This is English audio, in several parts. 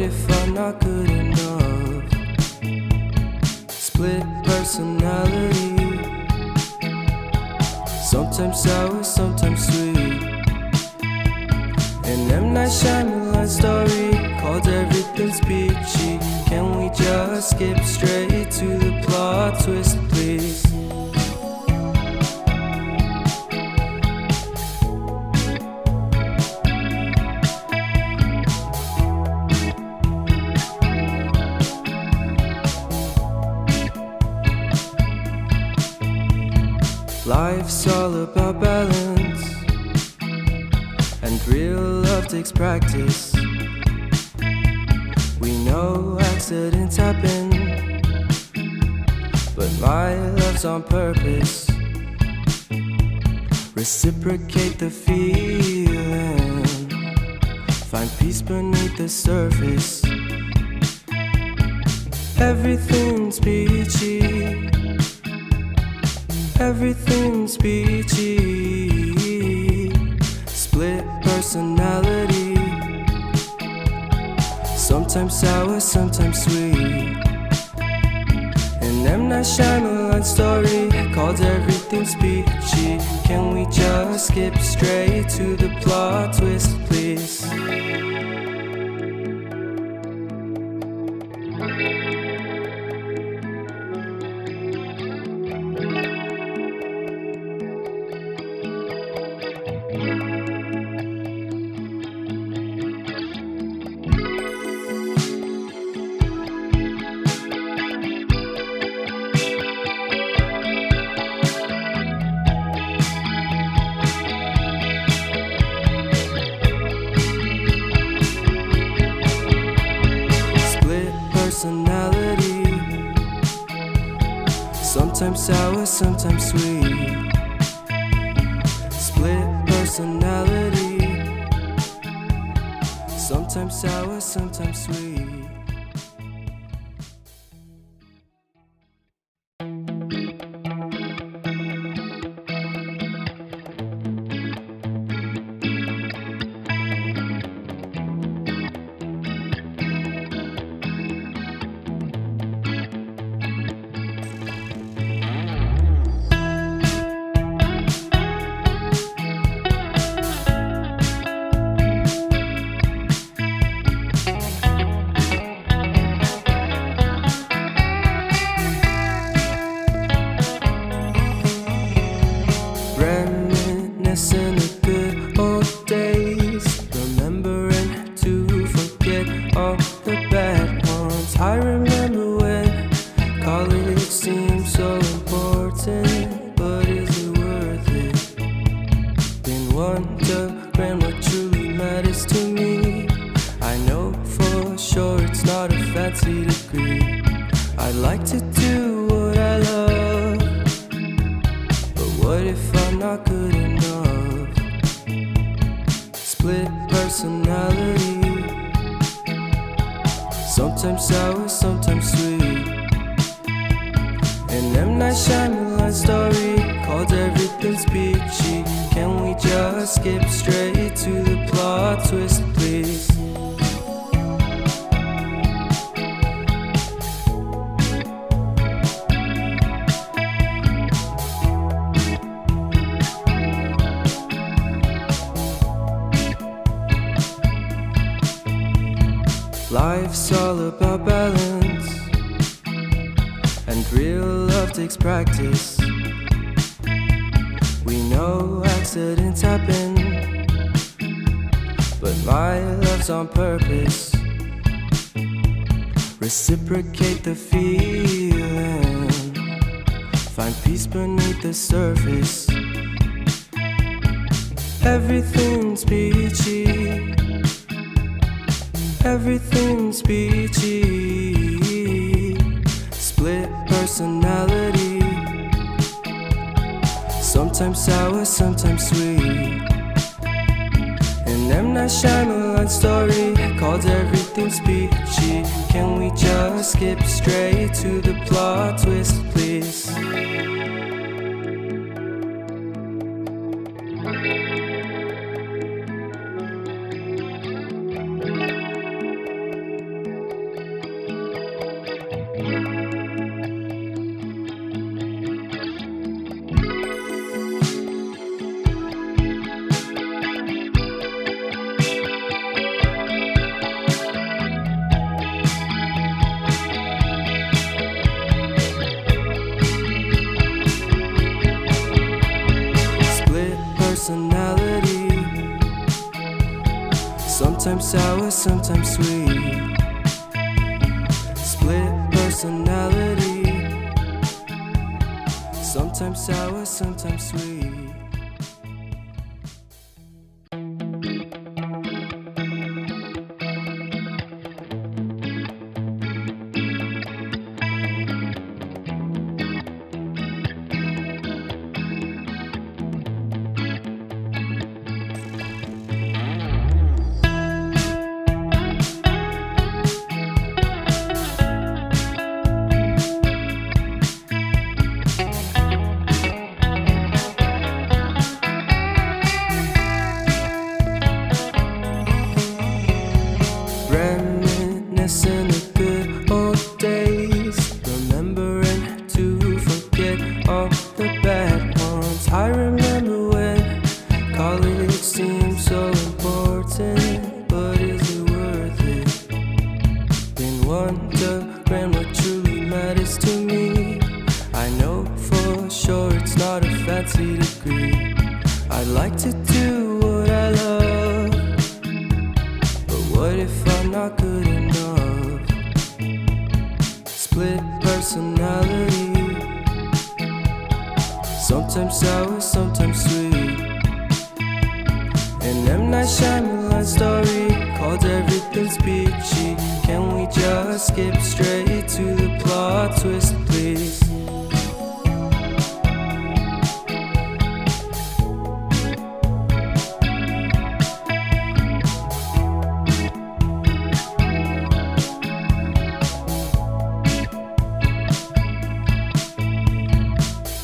if I'm not good enough? Split personality, sometimes sour, sometimes sweet. An M. Night Shyamalan story called Everything's Peachy. Can we just skip straight to the plot twist, please? Life's all about balance, and real love takes practice. We know accidents happen, but my love's on purpose. Reciprocate the feeling, find peace beneath the surface. Everything's peachy, everything's peachy. Split personality, sometimes sour, sometimes sweet. An M. Night Shyamalan story called Everything's Peachy. Can we just skip straight to the plot twist, please? Personality, sometimes sour, sometimes sweet. Split personality, sometimes sour, sometimes sweet. Reminiscing the good old days, remembering to forget all the bad ones. I remember when college seemed so important, but is it worth it? Been wondering what truly matters to me. I know for sure it's not a fancy degree. I'd like to do what I love, but what if I'm not good enough? Split personality, sometimes sour, sometimes sweet. An M. Night Shyamalan story called Everything's Peachy. Can we just skip straight to the plot twist, please? Life's all about balance, and real love takes practice. We know accidents happen, but my love's on purpose. Reciprocate the feeling, find peace beneath the surface. Everything's peachy, everything's peachy. Split personality, sometimes sour, sometimes sweet. An M. Night Shyamalan story called Everything's Peachy. Can we just skip straight to the plot twist, please? Sometimes sour, sometimes sweet. Split personality. Sometimes sour, sometimes sweet. Reminiscing the good old days, remembering to forget all the bad ones. I remember when college seemed so important, but is it worth it? Been wondering what truly matters to me. I know for sure it's not a fancy degree. I'd like to do what I love, but what if I'm not good enough? Split personality. Sometimes sour, sometimes sweet. An M. Night Shyamalan story called Everything's Peachy. Can we just skip straight to the plot twist, please?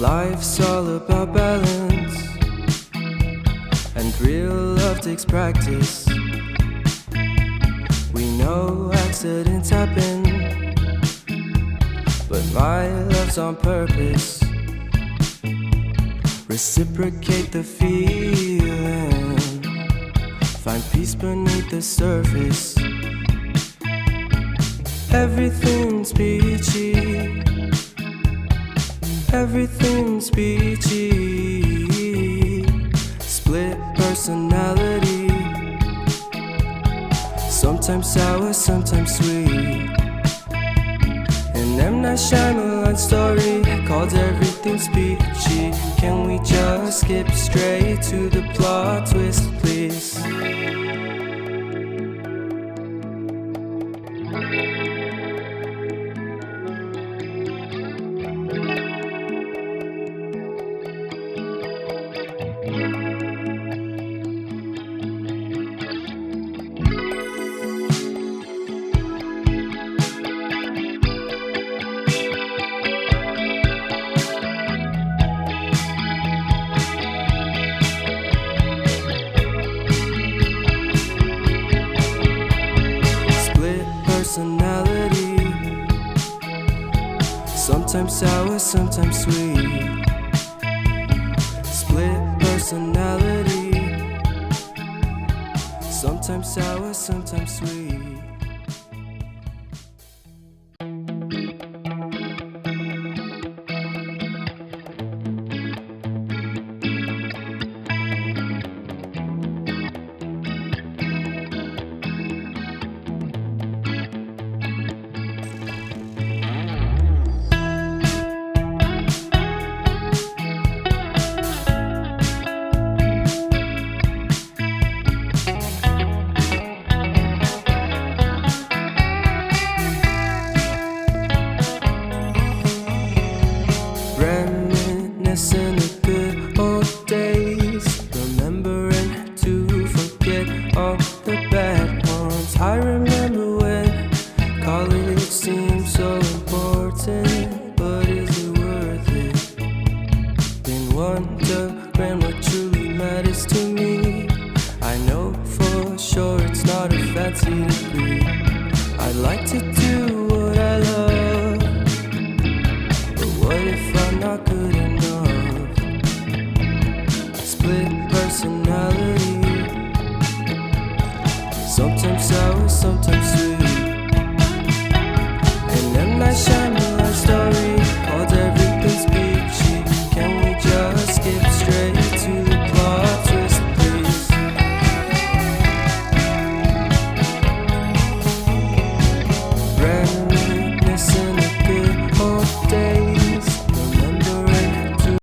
Life's all about balance, and real love takes practice. We know accidents happen, but my love's on purpose. Reciprocate the feeling, find peace beneath the surface. Everything's peachy. Everything's peachy. Split personality. Sometimes sour, sometimes sweet. An M. Night Shyamalan story called Everything's Peachy. Can we just skip straight to the plot twist, please? Personality. Sometimes sour, sometimes sweet. Split personality. Sometimes sour, sometimes sweet. Reminiscing the good old days, remembering to forget all the bad ones. I remember when college seemed so important, but is it worth it? Been wondering what truly matters to me. I know for sure it's not a fancy degree.